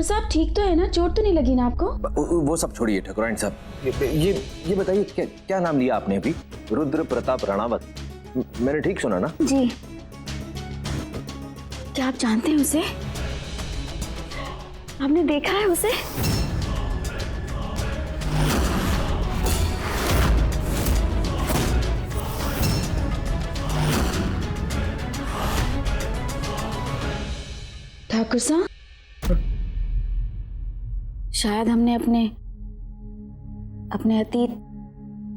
ठाकुर साहब ठीक तो है ना? चोट तो नहीं लगी ना आपको? वो सब छोड़िए ठाकुराइन साहब, ये बताइए क्या नाम लिया आपने अभी? रुद्र प्रताप राणावत, मैंने ठीक सुना ना? जी। क्या आप जानते हैं उसे? आपने देखा है उसे? ठाकुर साहब, शायद हमने अपने अतीत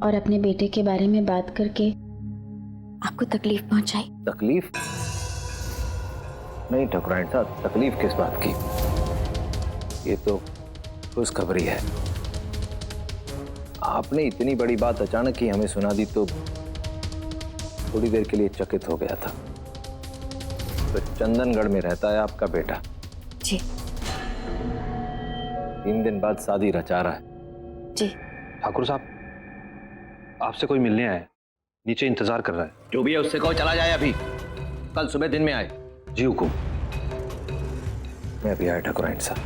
और अपने बेटे के बारे में बात करके आपको तकलीफ पहुंचाई। तकलीफ? नहीं ठाकुराइन साहब, तकलीफ किस बात की? ये तो खुशखबरी है। आपने इतनी बड़ी बात अचानक ही हमें सुना दी तो थोड़ी देर के लिए चकित हो गया था। तो चंदनगढ़ में रहता है आपका बेटा? जी। 3 दिन बाद शादी रचा रहा है? जी। ठाकुर साहब, आपसे कोई मिलने आया है, नीचे इंतजार कर रहा है। जो भी है उससे कहो चला जाए अभी, कल सुबह दिन में आए। जी हुकुम। मैं अभी आया ठाकुराइन साहब।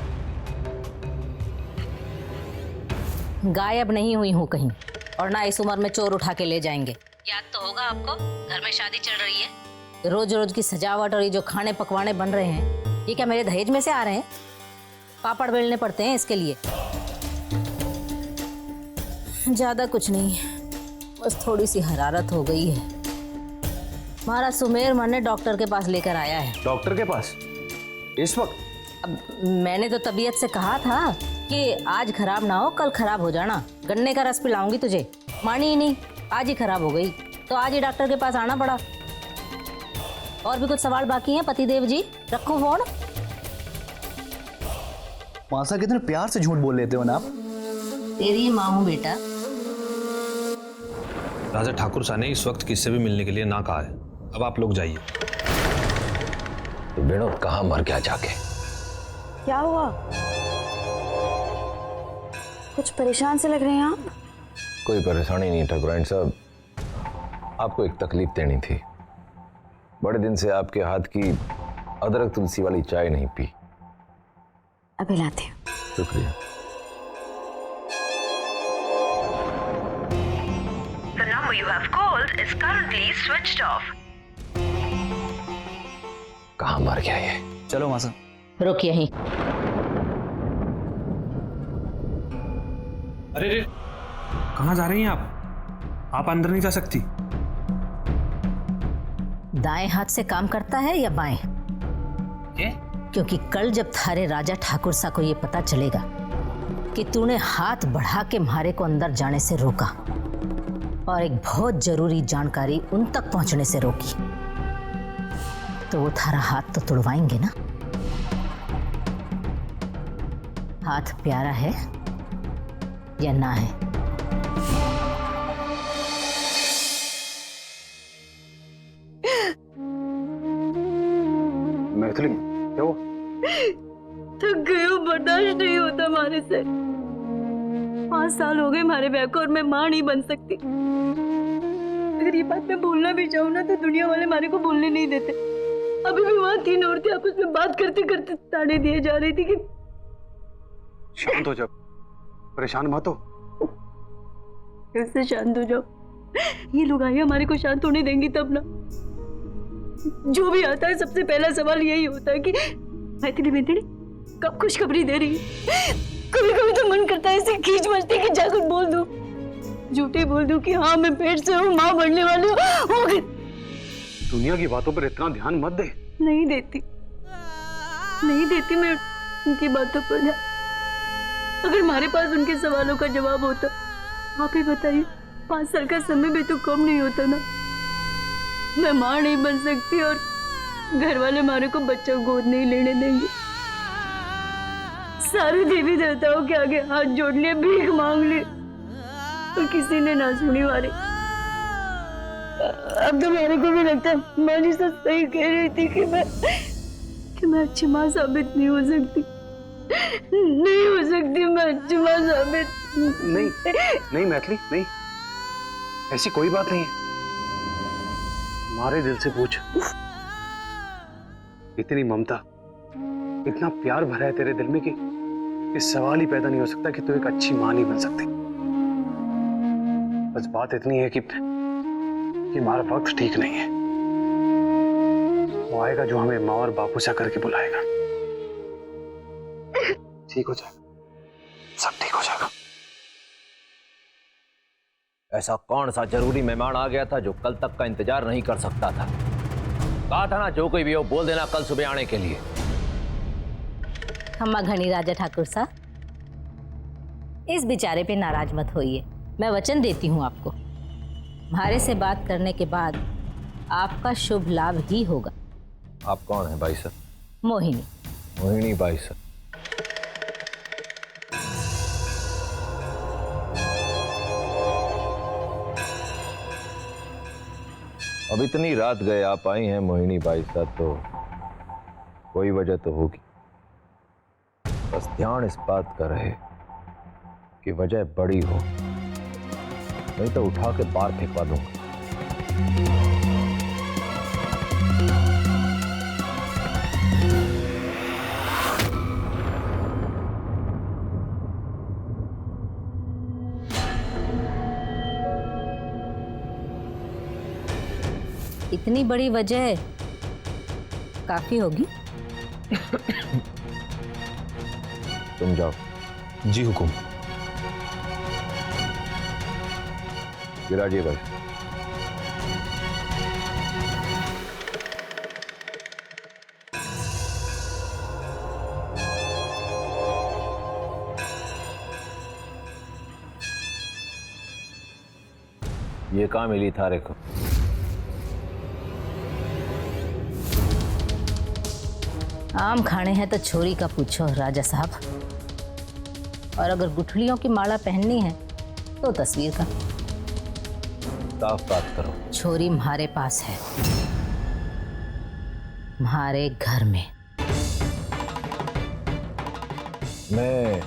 गायब नहीं हुई हूँ कहीं, और ना इस उम्र में चोर उठा के ले जाएंगे। याद तो होगा आपको, घर में शादी चल रही है, रोज रोज की सजावट और ये जो खाने पकवाने बन रहे हैं, ये क्या मेरे दहेज में से आ रहे हैं? पापड़ बेलने पड़ते हैं इसके लिए। ज्यादा कुछ नहीं, बस थोड़ी सी हरारत हो गई है। हमारा सुमेर मन डॉक्टर के पास लेकर आया है। डॉक्टर के पास इस वक्त? अब मैंने तो तबीयत से कहा था कि आज खराब ना हो, कल खराब हो जाना, गन्ने का रस पिलाऊंगी तुझे। मानी ही नहीं, आज ही खराब हो गई, तो आज ही डॉक्टर के पास आना पड़ा। और भी कुछ सवाल बाकी हैं पतिदेव जी? रखो फोन। मासा कितने प्यार से झूठ बोल लेते हो ना आप। तेरी माँ हूँ बेटा। राजा ठाकुर साहब ने इस वक्त किससे भी मिलने के लिए ना कहा है। अब आप लोग जाइए। तो विनोद कहाँ मर गया जाके? क्या हुआ? कुछ परेशान से लग रहे हैं आप। कोई परेशानी नहीं ठाकुराइन साहब, आपको एक तकलीफ देनी थी। बड़े दिन से आपके हाथ की अदरक तुलसी वाली चाय नहीं पी। अभी लाते हैं। शुक्रिया। The number you have called is currently switched off. कहाँ मर गया ये? चलो मासा। रुक यहीं। अरे रे, कहाँ जा रही हैं आप? आप अंदर नहीं जा सकती। दाएं हाथ से काम करता है या बाएं? ये? क्योंकि कल जब थारे राजा ठाकुर सा को ये पता चलेगा कि तूने हाथ बढ़ा के म्हारे को अंदर जाने से रोका और एक बहुत जरूरी जानकारी उन तक पहुंचने से रोकी, तो वो थारा हाथ तो तुड़वाएंगे ना। हाथ प्यारा है या ना है? मैथिली, क्या हुआ? थक गई हूँ, बर्दाश्त नहीं होता हमारे से। 5 साल हो गए हमारे ब्याह को और मैं माँ नहीं बन सकती। अगर ये बात मैं भूलना भी चाहूँ ना तो दुनिया वाले हमारे को बोलने नहीं देते। अभी भी वहाँ 3 औरतें आपस में बात करते करते ताने दिए जा रही थी कि शांत हो जाओ, परेशान मत हो। कैसे शांत हो जाओ? ये लोग आए हमारे को शांत होने देंगी तब ना। जो भी आता है सबसे पहला सवाल यही होता है कि मैथिली बेटी कब खुशखबरी दे रही है। कभी कभी तो मन करता है ऐसे खींच मचती कि जाकर बोल दूं, झूठे बोल दूं कि हाँ मैं पेट से हूँ, माँ बनने वाली हूँ। दुनिया की बातों पर इतना ध्यान मत दे। नहीं देती मैं उनकी बातों पर ध्यान। अगर हमारे पास उनके सवालों का जवाब होता, आप ही बताइए, 5 साल का समय भी तो कम नहीं होता ना। मैं माँ नहीं बन सकती और घर वाले हमारे को बच्चा गोद नहीं लेने देंगे। सारे देवी देवताओं के आगे हाथ जोड़ लिए, भीख मांग ली और किसी ने ना सुनी हमारी। अब तो मेरे को भी लगता है माँ जी सब सही कह रही थी कि मैं अच्छी माँ साबित नहीं हो सकती। मैं अच्छी माँ साबित नहीं मैथिली, नहीं, ऐसी कोई बात नहीं है। हमारे दिल से पूछ, इतनी ममता इतना प्यार भरा है तेरे दिल में कि इस सवाल ही पैदा नहीं हो सकता कि तू एक अच्छी मां नहीं बन सकती। बस बात इतनी है कि हमारा वक्त ठीक नहीं है। वो आएगा जो हमें माँ और बापू सा करके बुलाएगा। ठीक हो जाएगा, सब ठीक हो जाएगा। ऐसा कौन सा जरूरी मेहमान आ गया था जो कल तक का इंतजार नहीं कर सकता था? कहा था ना जो कोई भी हो बोल देना कल सुबह आने के लिए। खम्मा घनी राजा ठाकुर साहब, इस बेचारे पे नाराज मत होइए। मैं वचन देती हूँ आपको, हमारे से बात करने के बाद आपका शुभ लाभ ही होगा। आप कौन है भाई साहब? मोहिनी। मोहिनी भाई साहब, अब इतनी रात गए आप आई हैं मोहिनी भाई साहब, तो कोई वजह तो होगी। बस ध्यान इस बात का रहे कि वजह बड़ी हो, नहीं तो उठा के बाहर फेंकवा दूंगा। इतनी बड़ी वजह काफी होगी। तुम जाओ। जी हुकुम। विराजिए भाई। ये कहाँ मिली थारे को? आम खाने हैं तो छोरी का पूछो राजा साहब, और अगर गुठलियों की माला पहननी है तो तस्वीर का। साफ बात करो। छोरी हमारे पास है, हमारे घर में। मैं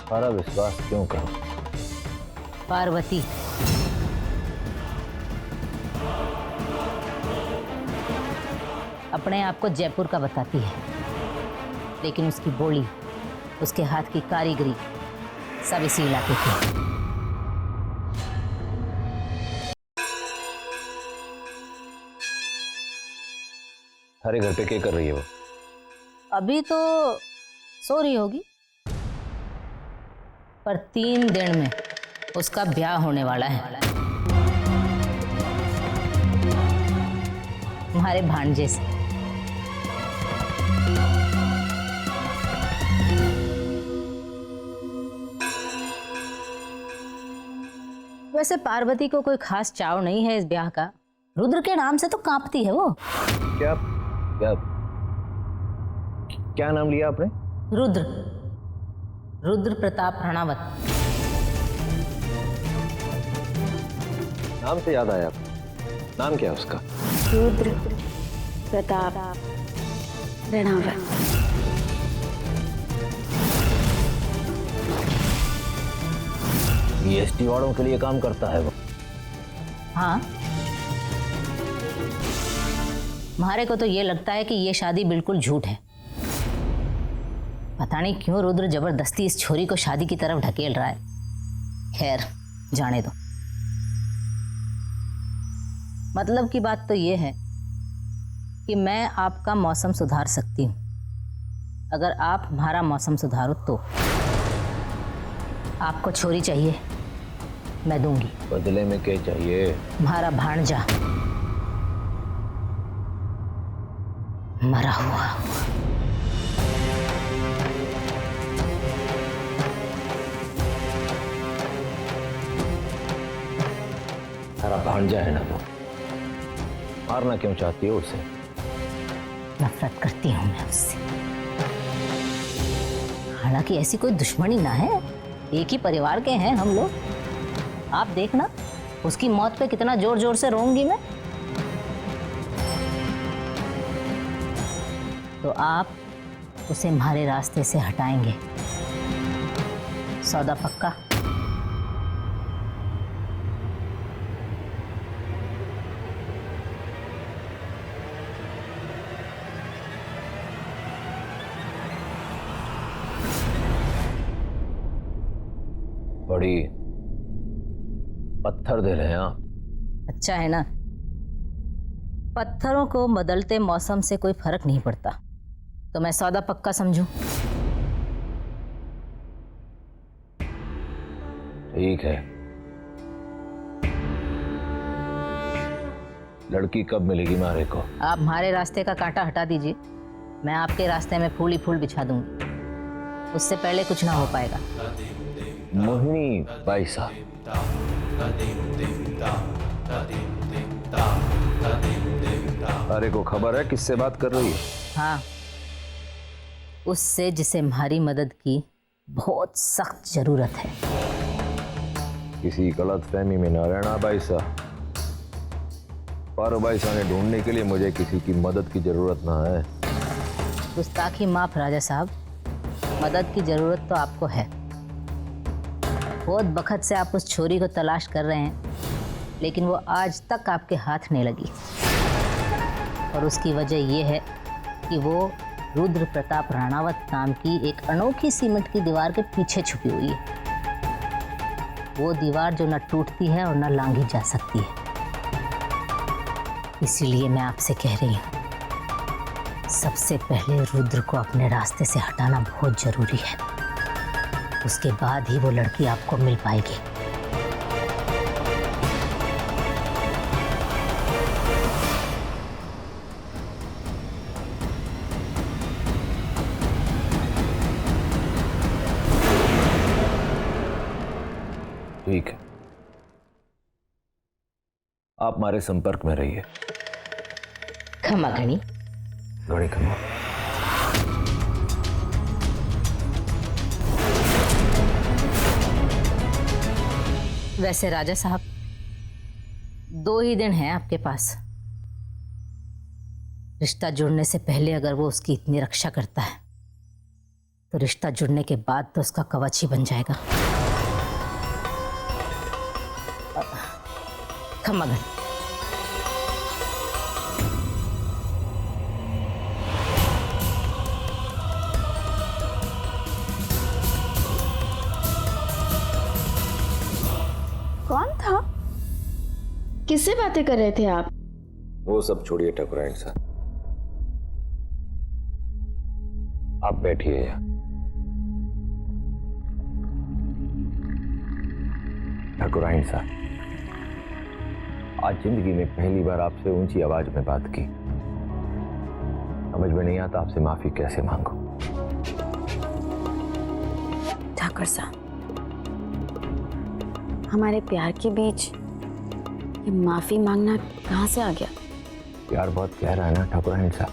सारा विश्वास क्यों करूं? पार्वती अपने आप को जयपुर का बताती है, लेकिन उसकी बोली, उसके हाथ की कारीगरी सब इसी इलाके की है। थारे घर पे क्या कर रही है वो? अभी तो सो रही होगी, पर 3 दिन में उसका ब्याह होने वाला है हमारे भांजे से। वैसे पार्वती को कोई खास चाव नहीं है इस ब्याह का। रुद्र के नाम से तो कांपती है वो। क्या क्या क्या नाम लिया आपने? रुद्र, रुद्र प्रताप राणावत। नाम से याद आया आपको, नाम क्या है उसका? रुद्र प्रताप राणावत। बीएसटी वालों के लिए काम करता है वो। हाँ, हमारे को तो ये लगता है कि ये शादी बिल्कुल झूठ है। पता नहीं क्यों रुद्र जबरदस्ती इस छोरी को शादी की तरफ ढकेल रहा है। खैर, जाने दो। मतलब की बात तो ये है कि मैं आपका मौसम सुधार सकती हूँ। अगर आप हमारा मौसम सुधारो तो। आपको छोरी चाहिए, मैं दूंगी। बदले में क्या चाहिए? हमारा भांजा मरा हुआ। सारा भांजा है ना वो, मारना क्यों चाहती हो उसे? नफरत करती हूं मैं उससे। हालांकि ऐसी कोई दुश्मनी ना है, एक ही परिवार के हैं हम लोग। आप देखना उसकी मौत पे कितना जोर जोर से रोऊंगी मैं। तो आप उसे हमारे रास्ते से हटाएंगे, सौदा पक्का? बड़ी पत्थर दिल हैं आप। अच्छा है ना, पत्थरों को बदलते मौसम से कोई फर्क नहीं पड़ता, तो मैं सौदा पक्का समझूं। ठीक है, लड़की कब मिलेगी मारे को? आप हमारे रास्ते का कांटा हटा दीजिए, मैं आपके रास्ते में फूल ही फूल बिछा दूंगी, उससे पहले कुछ ना हो पाएगा। मोहिनी बाई साहब, अरे को खबर है किससे बात कर रही है? हाँ, उससे जिसे हमारी मदद की बहुत सख्त जरूरत है। किसी गलत फहमी में न रहना बाई साहब। पारो बाई साहब ने ढूंढने के लिए मुझे किसी की मदद की जरूरत ना है। गुस्ताखी माफ राजा साहब, मदद की जरूरत तो आपको है। बहुत वक्त से आप उस छोरी को तलाश कर रहे हैं, लेकिन वो आज तक आपके हाथ नहीं लगी, और उसकी वजह यह है कि वो रुद्र प्रताप राणावत नाम की एक अनोखी सीमेंट की दीवार के पीछे छुपी हुई है। वो दीवार जो न टूटती है और न लांघी जा सकती है। इसीलिए मैं आपसे कह रही हूँ, सबसे पहले रुद्र को अपने रास्ते से हटाना बहुत जरूरी है, उसके बाद ही वो लड़की आपको मिल पाएगी। ठीक है, आप हमारे संपर्क में रहिए। खमा घनी। घड़ी खमा। वैसे राजा साहब, 2 ही दिन हैं आपके पास। रिश्ता जुड़ने से पहले अगर वो उसकी इतनी रक्षा करता है, तो रिश्ता जुड़ने के बाद तो उसका कवच ही बन जाएगा। खमा घनी। कौन था? किससे बातें कर रहे थे आप? वो सब छोड़िए ठकुराइन साहब, आप बैठिए। ठकुराइन साहब, आज जिंदगी में पहली बार आपसे ऊंची आवाज में बात की। समझ में नहीं आता आपसे माफी कैसे मांगू। ठाकुर साहब, हमारे प्यार के बीच ये माफी मांगना कहाँ से आ गया? प्यार बहुत गहरा है ना ठकुराइन साहब,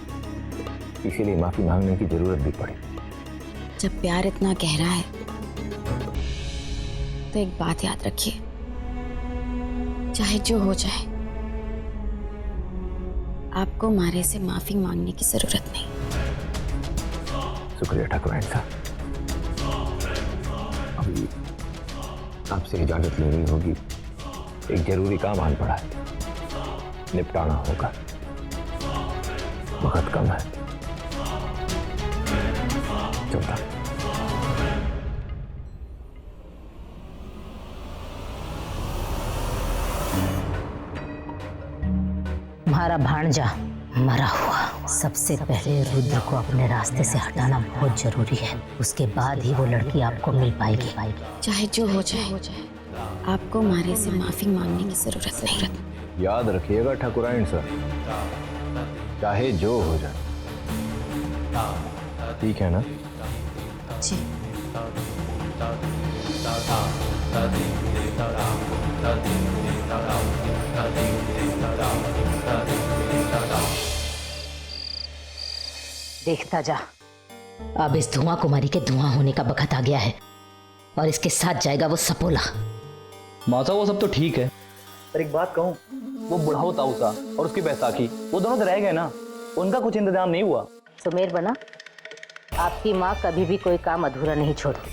इसीलिए माफी मांगने की जरूरत भी पड़ी। जब प्यार इतना गहरा है तो एक बात याद रखिए, चाहे जो हो जाए, आपको मारे से माफी मांगने की जरूरत नहीं। शुक्रिया ठकुराइन साहब। अभी आपसे इजाजत लेनी होगी, एक जरूरी काम आन पड़ा है, निपटाना होगा, वक्त कम है। चलता। हमारा भांजा मरा हुआ। सबसे पहले रुद्र को अपने रास्ते से हटाना बहुत जरूरी है, उसके बाद ही वो लड़की आपको मिल पाएगी। चाहे जो हो जाए, आपको मारे से माफी मांगने की जरूरत नहीं। याद रखिएगा ठकुराइन सर, चाहे जो हो जाए। ठीक है ना? जी। देखता जा, अब इस धुआं कुमारी के धुआं होने का बखत आ गया है, और इसके साथ जाएगा वो सपोला। माता वो सब तो ठीक है, पर एक बात कहूँ, वो बुढ़ाऊ ताऊसा और उसकी बैसाखी, वो दोनों तो रह गए ना, उनका कुछ इंतजाम नहीं हुआ। सुमेर बना, आपकी माँ कभी भी कोई काम अधूरा नहीं छोड़ती।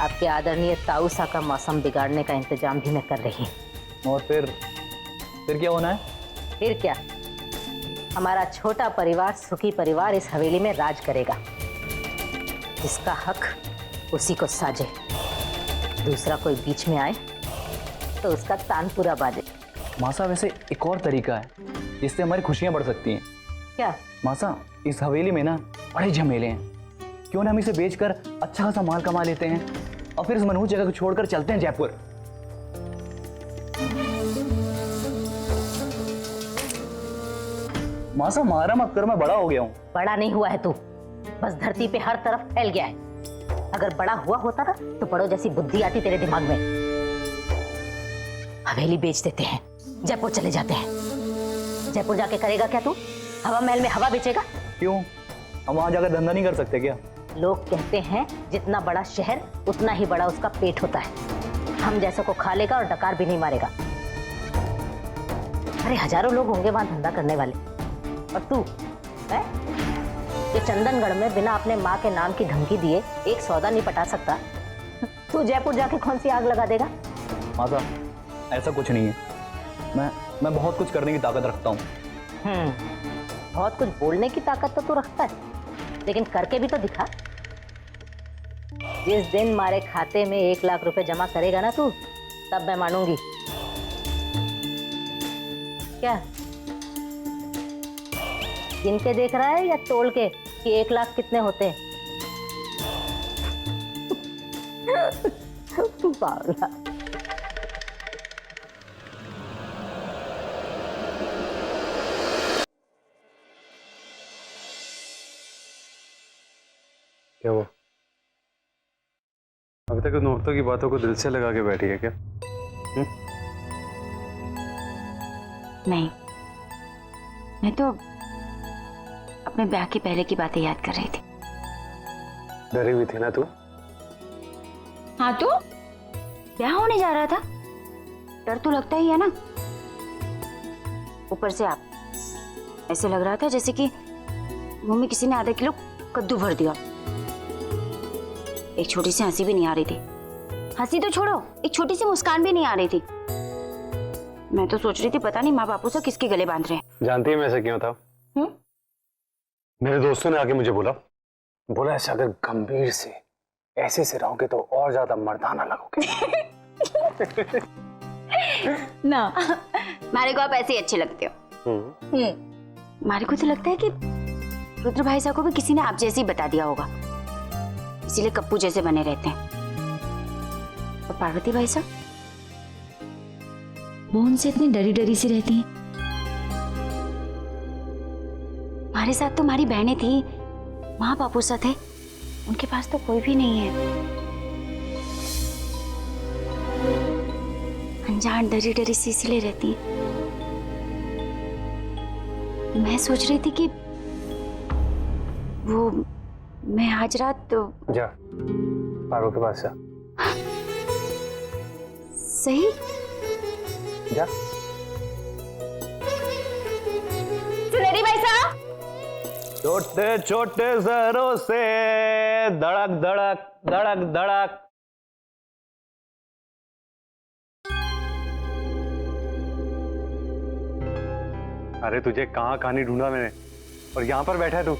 आपके आदरणीय ताऊसा का मौसम बिगाड़ने का इंतजाम भी मैं कर रही हूँ। और फिर क्या होना है? फिर क्या, हमारा छोटा परिवार, सुखी परिवार इस हवेली में राज करेगा। जिसका हक उसी को साजे। दूसरा कोई बीच में आए तो उसका तानपुरा बाजे। मासा वैसे एक और तरीका है जिससे हमारी खुशियां बढ़ सकती हैं। क्या? मासा, इस हवेली में ना बड़े झमेले हैं, क्यों ना हम इसे बेचकर अच्छा खासा माल कमा लेते हैं और फिर इस मनहूस जगह को छोड़कर चलते हैं जयपुर। मासा मारा मत कर, मैं बड़ा हो गया हूँ। बड़ा नहीं हुआ है तू, बस धरती पे हर तरफ फैल गया है। अगर बड़ा हुआ होता ना तो बड़ों जैसी बुद्धि आती तेरे दिमाग में। हवेली बेच देते हैं, जयपुर चले जाते हैं। जयपुर जाके करेगा क्या तू? हवा महल में हवा बेचेगा? क्यों, हम वहां जाकर धंधा नहीं कर सकते क्या? लोग कहते हैं जितना बड़ा शहर उतना ही बड़ा उसका पेट होता है। हम जैसे को खा लेगा और डकार भी नहीं मारेगा। अरे हजारों लोग होंगे वहां धंधा करने वाले, और तू है ये चंदनगढ़ में बिना अपने माँ के नाम की धमकी दिए एक सौदा नहीं पटा सकता। तू जयपुर जाके कौन सी आग लगा देगा? माता, ऐसा कुछ नहीं है। मैं बहुत कुछ करने की ताकत रखता हूँ। बहुत कुछ बोलने की ताकत तो तू रखता है, लेकिन करके भी तो दिखा। जिस दिन मारे खाते में 1 लाख रुपए जमा करेगा ना तू, तब मैं मानूंगी। क्या गिन के देख रहा है या तोल के कि 1 लाख कितने होते हैं? बावला। क्या हुआ? अभी तक उन औरतों की बातों को दिल से लगा के बैठी है क्या? नहीं, मैं तो अपने ब्याह के पहले की बातें याद कर रही थी। डरी हुई थी ना तू? हाँ तो ब्याह होने जा रहा था, डर तो लगता ही है ना। ऊपर से आप ऐसे लग रहा था जैसे कि मुंह में किसी ने आधा किलो कद्दू भर दिया। एक छोटी सी हंसी भी नहीं आ रही थी। हंसी तो छोड़ो, एक छोटी सी मुस्कान भी नहीं आ रही थी। मैं तो सोच रही थी पता नहीं माँ बापू से किसके गले बांध रहे हैं। जानती है मैं ऐसा क्यों था? मेरे दोस्तों ने आके मुझे बोला ऐसा अगर गंभीर से ऐसे से रहोगे तो और ज्यादा मर्दाना लगोगे। ना मारे को आप ऐसे ही अच्छे लगते हो। मारे को तो लगता है कि रुद्र भाई साहब को भी किसी ने आप जैसे ही बता दिया होगा, इसीलिए कप्पू जैसे बने रहते हैं। और पार्वती भाई साहब, वो उनसे इतनी डरी डरी सी रहती हैं। हमारे साथ तो हमारी बहनें थी, माँ बापू साथ है, उनके पास तो कोई भी नहीं है। अनजान डरी डरी सी इसलिए रहती हैं। मैं सोच रही थी कि वो मैं आज रात तो जा पारो के पास जा। सही जा। सुनेरी भाई साहब, छोटे छोटे जरों से धड़क धड़क धड़क धड़क। अरे तुझे कहाँ कहानी ढूंढा मैंने, और यहाँ पर बैठा है तू।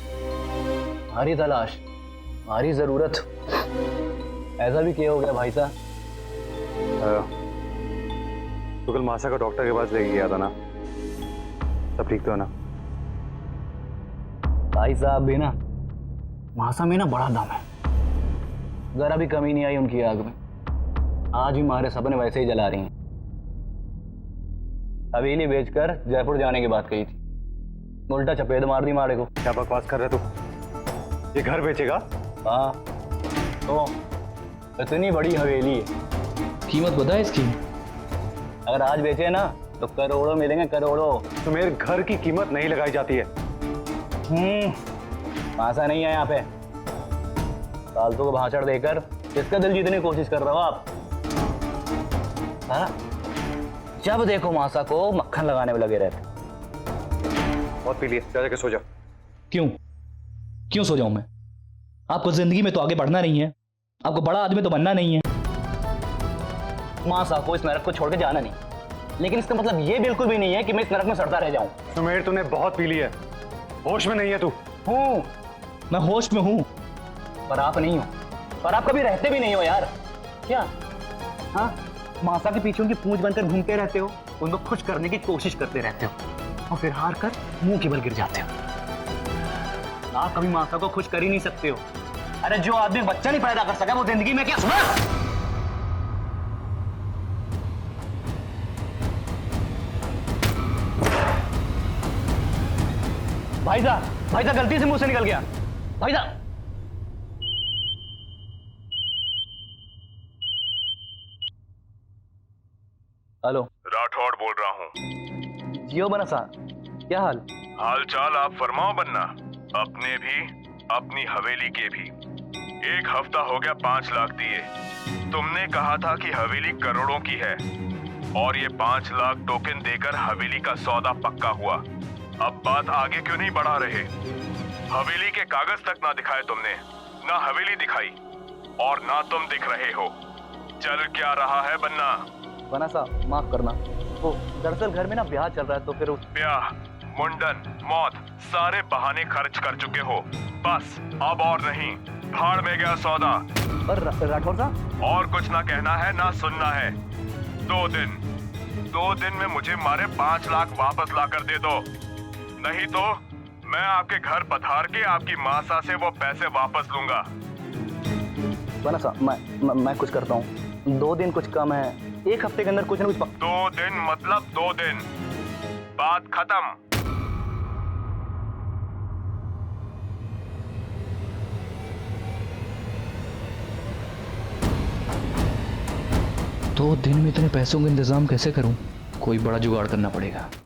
हमारी तलाश, हमारी जरूरत। ऐसा भी क्या हो गया भाई साहब? तो कल मासा का डॉक्टर के पास लेके गया था ना, सब ठीक तो है ना? भाई साहब भी ना, मासा में ना बड़ा दम है, जरा भी कमी नहीं आई उनकी आग में। आज भी हमारे सपने वैसे ही जला रही हैं। हवेली बेचकर जयपुर जाने की बात कही थी, उल्टा चपेट मार दी मारे को। क्या बकवास कर रहे तू? ये घर बेचेगा? हाँ तो इतनी बड़ी हवेली है, कीमत पता है इसकी? अगर आज बेचे ना तो करोड़ों मिलेंगे, करोड़ों। तो मेरे घर की कीमत नहीं लगाई जाती है। ऐसा नहीं है यहाँ पे। फालतू को भाषण देकर किसका दिल जीतने की कोशिश कर रहे हो आप? हाँ? जब देखो मासा को मक्खन लगाने में लगे रहते। बहुत पी लिए, जाके सो जा। क्यों क्यों सो जाऊं मैं? आपको जिंदगी में तो आगे बढ़ना नहीं है, आपको बड़ा आदमी तो बनना नहीं है। मासा को इस नरक को छोड़ के जाना नहीं, लेकिन इसका मतलब ये बिल्कुल भी नहीं है कि मैं इस नरक में सड़ता रह जाऊं। सुमेर, तूने बहुत पी ली है, होश में नहीं है तू। हूँ, मैं होश में हूँ, पर आप नहीं हो, पर आप कभी रहते भी नहीं हो यार। क्या हाँ, मासा के पीछे उनकी पूंछ बनकर घूमते रहते हो, उनको खुश करने की कोशिश करते रहते हो और फिर हार कर मुंह के बल गिर जाते हो। आप कभी मासा को खुश कर ही नहीं सकते हो। अरे जो आदमी बच्चा नहीं पैदा कर सका वो जिंदगी में क्या सुना? भाई साहब गलती से मुंह से निकल गया। भाई साहब हेलो, राठौड़ बोल रहा हूँ। जियो बना साहब, क्या हाल? हाल चाल आप फरमाओ बनना, अपने भी अपनी हवेली के भी। एक हफ्ता हो गया 5 लाख दिए। तुमने कहा था कि हवेली करोड़ों की है और ये 5 लाख टोकन देकर हवेली का सौदा पक्का हुआ। अब बात आगे क्यों नहीं बढ़ा रहे? हवेली के कागज तक ना दिखाए तुमने, ना हवेली दिखाई और ना तुम दिख रहे हो। चल क्या रहा है बनना? बना साहब माफ करना, वो दरअसल घर में ना ब्याह चल रहा है तो फिर उस ब्याह, मुंडन, मौत, सारे बहाने खर्च कर चुके हो। बस अब और नहीं, भाड़ में गया सौदा। पर राठौर साहब, और कुछ ना कहना है ना सुनना है। 2 दिन में मुझे मारे 5 लाख वापस ला कर दे दो, नहीं तो मैं आपके घर पधार के आपकी मासा से वो पैसे वापस लूंगा। बना साहब मैं कुछ करता हूँ। 2 दिन कुछ कम है, 1 हफ्ते के अंदर कुछ ना कुछ 2 दिन मतलब 2 दिन, बात खत्म। 2 दिन में इतने पैसों का इंतजाम कैसे करूं? कोई बड़ा जुगाड़ करना पड़ेगा।